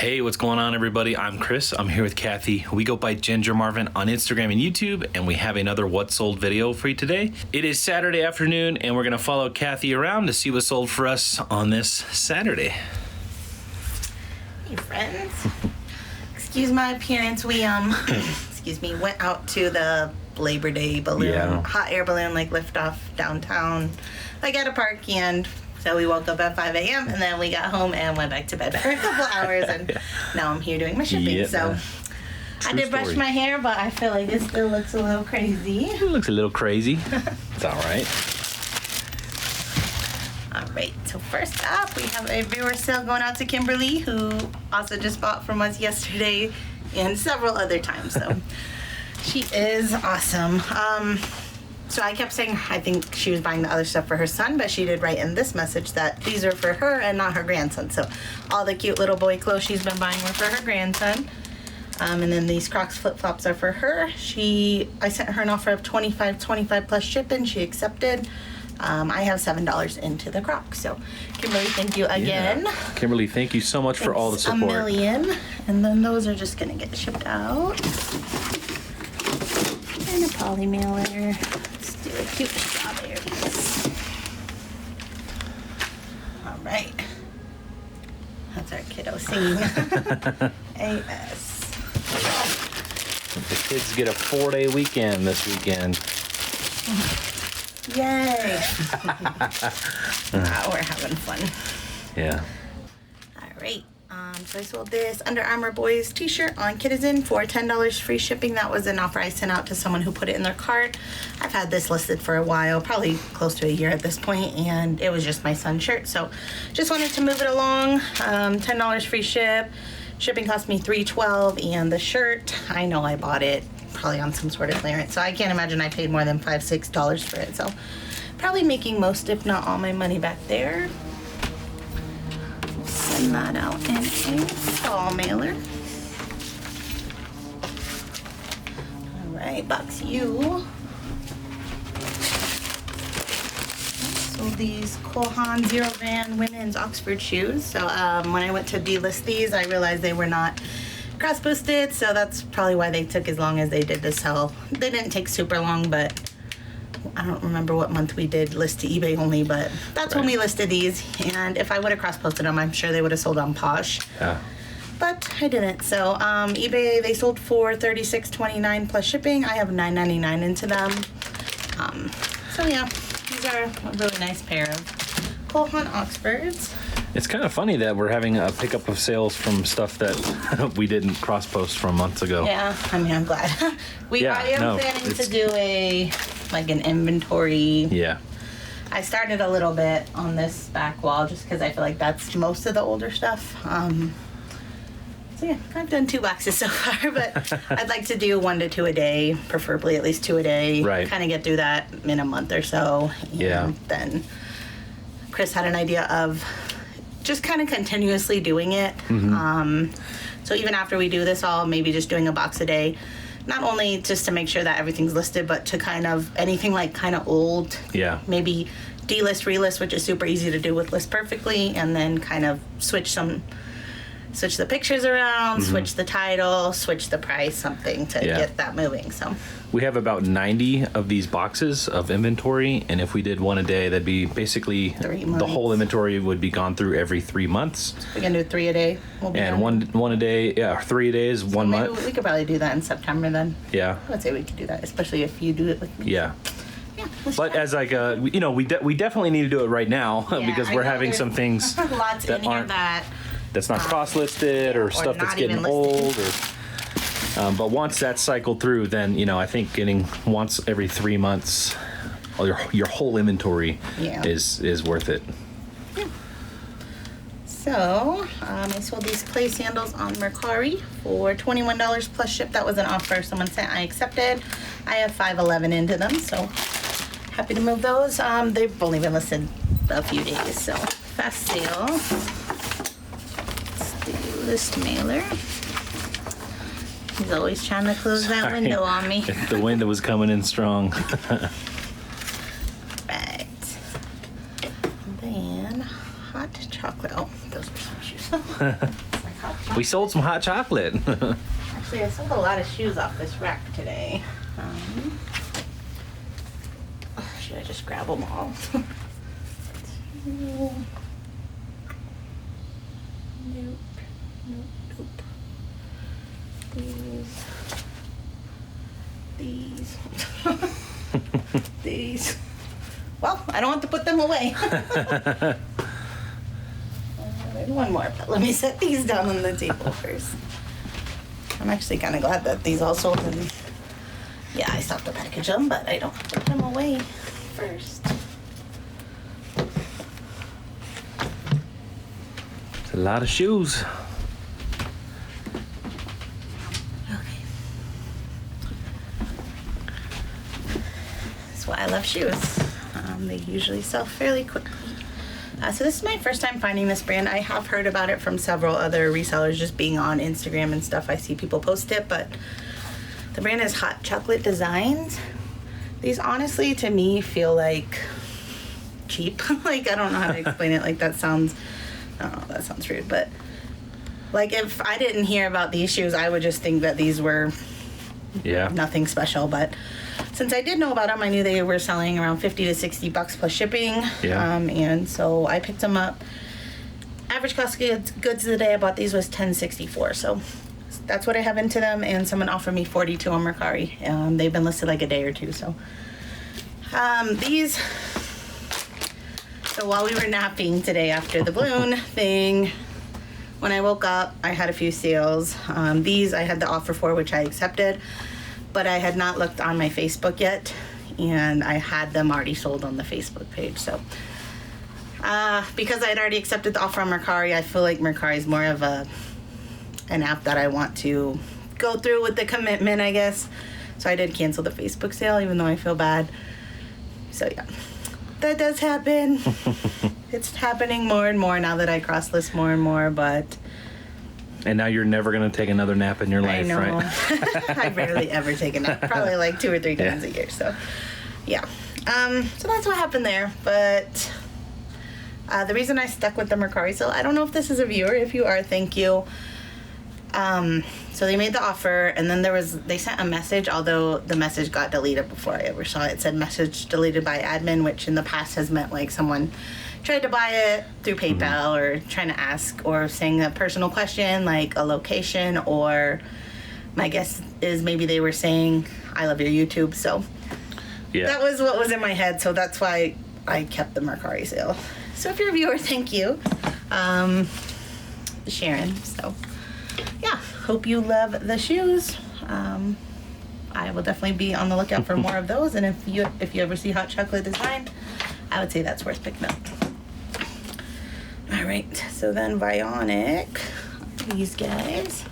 Hey, what's going on, everybody? I'm Chris. I'm here with Kathy. We go by Ginger Marvin on Instagram and YouTube, and we have another What Sold video for you today. It is Saturday afternoon, and we're going to follow Kathy around to see what sold for us on this Saturday. Hey, friends. Excuse my appearance. We, went out to the Labor Day balloon, hot air balloon, liftoff downtown, at a park, and so we woke up at 5 a.m. and then we got home and went back to bed for a couple hours, and now I'm here doing my shipping. So I did brush my hair, but I feel like it still looks a little crazy. It looks a little crazy. It's all right. All right, so first up, we have a viewer sale going out to Kimberly, who also just bought from us yesterday and several other times. So she is awesome. So I kept saying I think she was buying the other stuff for her son, but she did write in this message that these are for her and not her grandson. So all the cute little boy clothes she's been buying were for her grandson. And then these Crocs flip-flops are for her. I sent her an offer of $25 plus shipping. She accepted. I have $7 into the Crocs. So Kimberly, thank you again. Yeah. Kimberly, thank you so much for all the support. A million. And then those are just gonna get shipped out. And a poly mailer. Let's do a cute strawberries. All right. That's our kiddo singing. AS. The kids get a 4-day weekend this weekend. Yay. Wow, we're having fun. Yeah. All right. So I sold this Under Armour Boys t-shirt on Kitizen for $10 free shipping. That was an offer I sent out to someone who put it in their cart. I've had this listed for a while, probably close to a year at this point, and it was just my son's shirt. So just wanted to move it along. $10 free ship. Shipping cost me $3.12, and the shirt, I know I bought it probably on some sort of clearance, so I can't imagine I paid more than $5-6 for it. So probably making most, if not all, my money back there. Send that out in a fall mailer. All right, box U. So these Kohan Zero Van women's Oxford shoes. So when I went to delist these, I realized they were not cross-posted, so that's probably why they took as long as they did to sell. They didn't take super long, but I don't remember what month we did list to eBay only, but that's when we listed these. And if I would have cross-posted them, I'm sure they would have sold on Posh. Yeah. But I didn't. So eBay, they sold for $36.29 plus shipping. I have $9.99 into them. So yeah, these are a really nice pair of Kohan Oxfords. It's kind of funny that we're having a pickup of sales from stuff that we didn't cross-post from months ago. Yeah, I mean, I'm glad. I am planning to do an inventory. Yeah. I started a little bit on this back wall just because I feel like that's most of the older stuff. So yeah, I've done 2 boxes so far, but I'd like to do 1 to 2 a day, preferably at least 2 a day. Right. Kind of get through that in a month or so. And then Chris had an idea of just kind of continuously doing it. Mm-hmm. So even after we do this all, maybe just doing a box a day, not only just to make sure that everything's listed, but to kind of anything kind of old, maybe delist, relist, which is super easy to do with List Perfectly, and then kind of switch the pictures around, switch the title, switch the price, something to get that moving. So we have about 90 of these boxes of inventory, and if we did 1 a day, that'd be basically the whole inventory would be gone through every 3 months. We can do 3 a day. And one a day, 3 a day is 1 month. We could probably do that in September then. Yeah. I would say we could do that, especially if you do it with me. Yeah. But as we definitely need to do it right now because we're having some things lots that in here that's not cross-listed or stuff that's getting old. But once that's cycled through, then, I think getting once every 3 months, your whole inventory is worth it. Yeah. So, I sold these clay sandals on Mercari for $21 plus ship. That was an offer someone sent. I accepted. I have 511 into them, so happy to move those. They've only been listed a few days, so fast sale. Let's do list mailer. He's always trying to close that window on me. The window was coming in strong. Right. Then hot chocolate. Oh, those are some shoes. It's like hot We sold some hot chocolate. Actually, I sold a lot of shoes off this rack today. Should I just grab them all? Nope. Nope. These. These. Well, I don't want to put them away. There's one more, but let me set these down on the table first. I'm actually kind of glad that these all sold, and yeah, I stopped to package them, but I don't have to put them away first. It's a lot of shoes. Okay. That's why I love shoes. They usually sell fairly quickly. So this is my first time finding this brand. I have heard about it from several other resellers, just being on Instagram and stuff. I see people post it, but the brand is Hot Chocolate Designs. These honestly, to me, feel like cheap. Like, I don't know how to explain it. Like, that sounds rude, but like, if I didn't hear about these shoes, I would just think that these were nothing special. But since I did know about them, I knew they were selling around $50 to $60 plus shipping. Yeah. And so I picked them up. Average cost of goods the day I bought these was $10.64. So that's what I have into them. And someone offered me $42 on Mercari. They've been listed like a day or two. So these. So while we were napping today after the balloon thing, when I woke up, I had a few sales. These I had the offer for, which I accepted, but I had not looked on my Facebook yet, and I had them already sold on the Facebook page. So because I had already accepted the offer on Mercari, I feel like Mercari is more of an app that I want to go through with the commitment, I guess. So I did cancel the Facebook sale, even though I feel bad. So yeah. That does happen. It's happening more and more now that I cross-list more and more, but... And now you're never going to take another nap in your life, I know. right? I rarely ever take a nap. Probably like 2 or 3 times a year, so... Yeah. So that's what happened there, but... the reason I stuck with the Mercari sale, I don't know if this is a viewer. If you are, thank you. So they made the offer, and then they sent a message, although the message got deleted before I ever saw it. It said message deleted by admin, which in the past has meant like someone tried to buy it through PayPal or trying to ask or saying a personal question like a location, or my guess is maybe they were saying, I love your YouTube. So yeah, that was what was in my head. So that's why I kept the Mercari sale. So if you're a viewer, thank you. Sharon. So yeah, hope you love the shoes. I will definitely be on the lookout for more of those, and if you ever see Hot Chocolate Design, I would say that's worth picking up. All right, so then Vionic, these guys,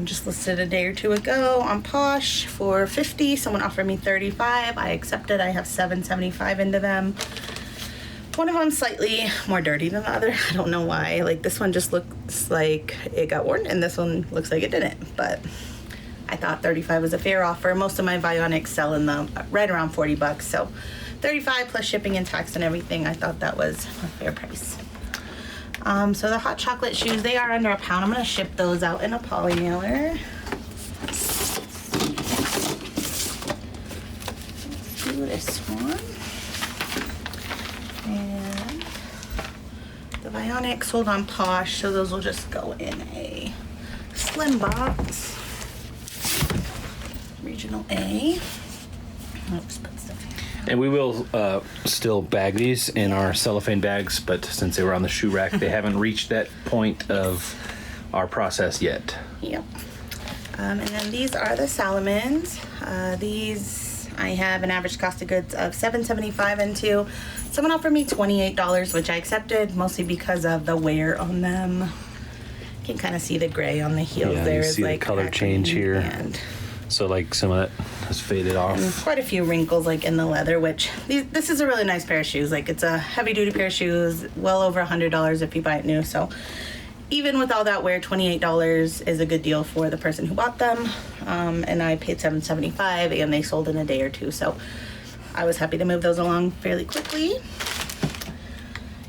just listed a day or two ago on Posh for $50. Someone offered me $35. I accepted. I have $7.75 into them. One of them slightly more dirty than the other. I don't know why. Like, this one just looks like it got worn, and this one looks like it didn't. But I thought $35 was a fair offer. Most of my Vionics sell in the right around $40, so $35 plus shipping and tax and everything. I thought that was a fair price. So the hot chocolate shoes, they are under £1. I'm gonna ship those out in a poly mailer. Let's do this one. And the Vionic sold on Posh, so those will just go in a slim box. Regional A. Oops, put stuff in. And we will still bag these in our cellophane bags, but since they were on the shoe rack, they haven't reached that point of our process yet. Yep. And then these are the Salomons. These I have an average cost of goods of $7.75 into. Someone offered me $28, which I accepted, mostly because of the wear on them. You can kind of see the gray on the heels. Yeah, there you is see like the color change here. And so like some of that has faded off. And quite a few wrinkles like in the leather, which this is a really nice pair of shoes. Like, it's a heavy duty pair of shoes, well over $100 if you buy it new. So even with all that wear, $28 is a good deal for the person who bought them. And I paid $7.75, and they sold in a day or two. So I was happy to move those along fairly quickly.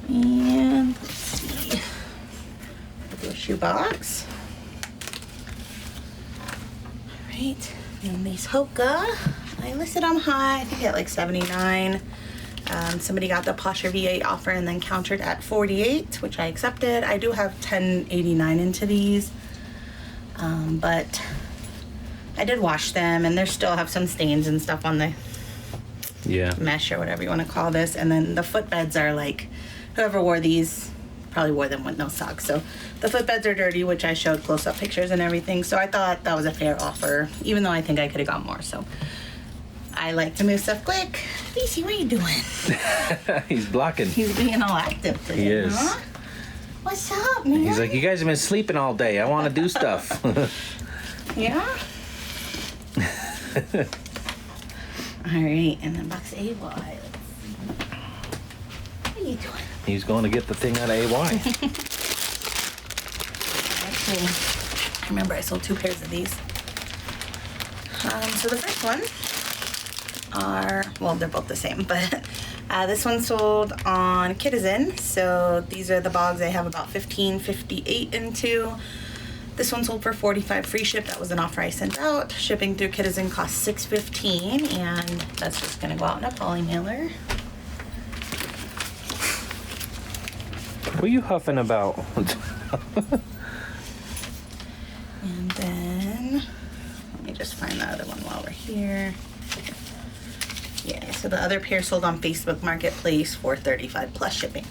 And let's see. We'll do a shoebox. All right, and these Hoka, I listed them high, I think at like 79. Somebody got the Posher V8 offer and then countered at 48, which I accepted. I do have 10.89 into these, but I did wash them, and they still have some stains and stuff on the mesh or whatever you want to call this. And then the footbeds are like, whoever wore these probably wore them with no socks. So the footbeds are dirty, which I showed close-up pictures and everything. So I thought that was a fair offer, even though I think I could have got more. So I like to move stuff quick. Reese, what are you doing? He's blocking. He's being all active today. He is. Huh? What's up, man? He's like, you guys have been sleeping all day. I want to do stuff. Yeah? All right, and then box AY. Let's see. What are you doing? He's going to get the thing out of AY. Actually, I remember I sold 2 pairs of these. So the first one are, well, they're both the same, but this one sold on Kitizen. So these are the bogs I have about 15.58 into. This one sold for 45 free ship. That was an offer I sent out. Shipping through Kitizen cost $6.15, and that's just gonna go out in a poly mailer. What are you huffing about? And then, let me just find the other one while we're here. Yeah, so the other pair sold on Facebook Marketplace for 35 plus shipping.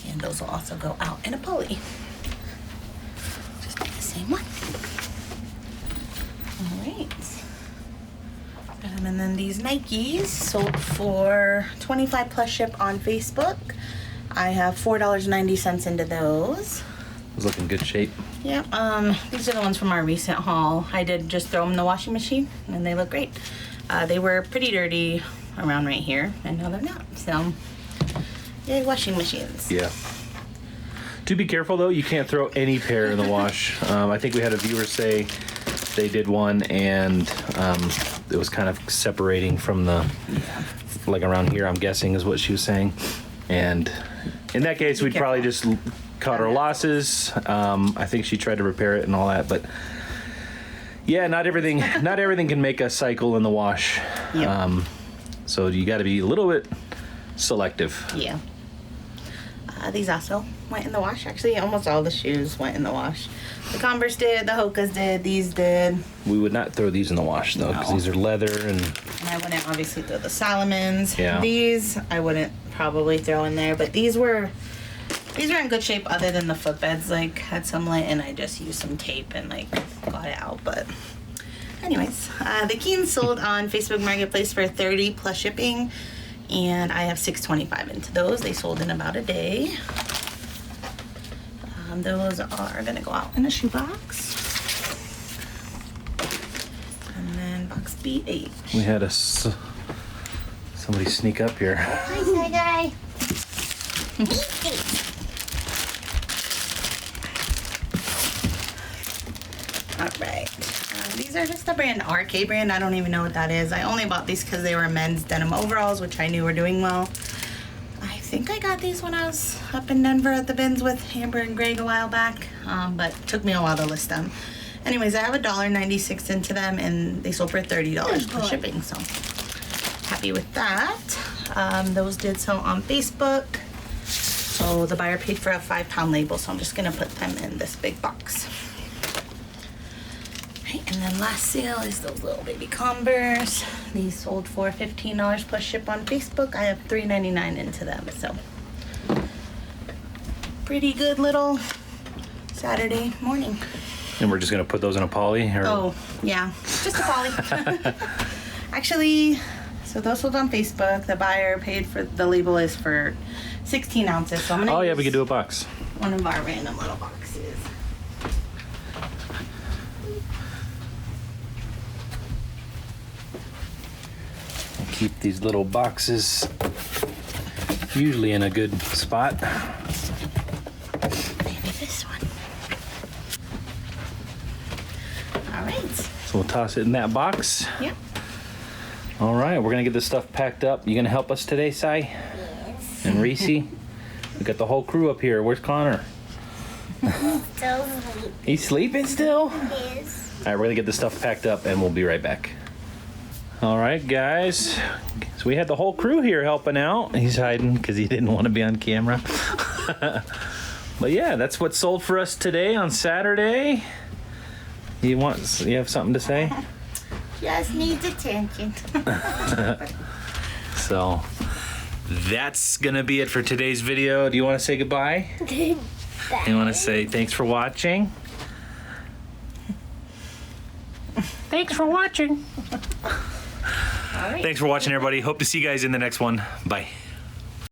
And those will also go out in a poly. Just the same one. All right. And then these Nikes sold for 25 plus ship on Facebook. I have $4.90 into those. It's looking good shape. Yeah, these are the ones from our recent haul. I did just throw them in the washing machine, and they look great. They were pretty dirty around right here, and now they're not. So, yay, washing machines. Yeah. Do be careful, though. You can't throw any pair in the wash. I think we had a viewer say they did one, and it was kind of separating from the, like around here, I'm guessing is what she was saying. And in that case, we'd probably just cut our losses. I think she tried to repair it and all that, but yeah, not everything can make a cycle in the wash. Yep. So you got to be a little bit selective. Yeah. These also went in the wash. Actually, almost all the shoes went in the wash. The Converse did, the Hokas did, these did. We would not throw these in the wash though, because these are leather and I wouldn't obviously throw the Salomons. Yeah. These I wouldn't probably throw in there, but these were in good shape other than the footbeds, like had some lint, and I just used some tape and like got it out. But anyways, the Keens sold on Facebook Marketplace for 30 plus shipping, and I have $6.25 into those. They sold in about a day. Those are gonna go out in a shoebox. And then box B8. we had somebody sneak up here. Hi, shy guy. All right. These are just the brand RK brand. I don't even know what that is. I only bought these because they were men's denim overalls, which I knew were doing well. I think I got these when I was up in Denver at the bins with Amber and Greg a while back, but it took me a while to list them. Anyways, I have $1.96 into them, and they sold for $30 plus shipping, so happy with that. Those did sell on Facebook. So the buyer paid for a 5-pound label, so I'm just gonna put them in this big box. Right, and then last sale is those little baby Converse. These sold for $15 plus ship on Facebook. I have $3.99 into them, so pretty good little Saturday morning. And we're just gonna put those in a poly? Or? Oh, yeah, just a poly. Actually, so those sold on Facebook. The buyer paid for, the label is for 16 ounces. So I'm gonna we could do a box. one of our random little boxes. Keep these little boxes usually in a good spot. Maybe this one. All right. So we'll toss it in that box. Yep. All right, we're gonna get this stuff packed up. You gonna help us today, Sai? Yes. And Reese? We got the whole crew up here. Where's Connor? Still sleeping. He's sleeping still? Yes. All right, we're gonna get this stuff packed up and we'll be right back. All right, guys. So we had the whole crew here helping out. He's hiding because he didn't want to be on camera. But yeah, that's what sold for us today on Saturday. You have something to say? Just needs attention. So that's gonna be it for today's video. Do you want to say goodbye? You want to say thanks for watching? Thanks for watching. All right. Thanks for watching, everybody. Hope to see you guys in the next one. Bye.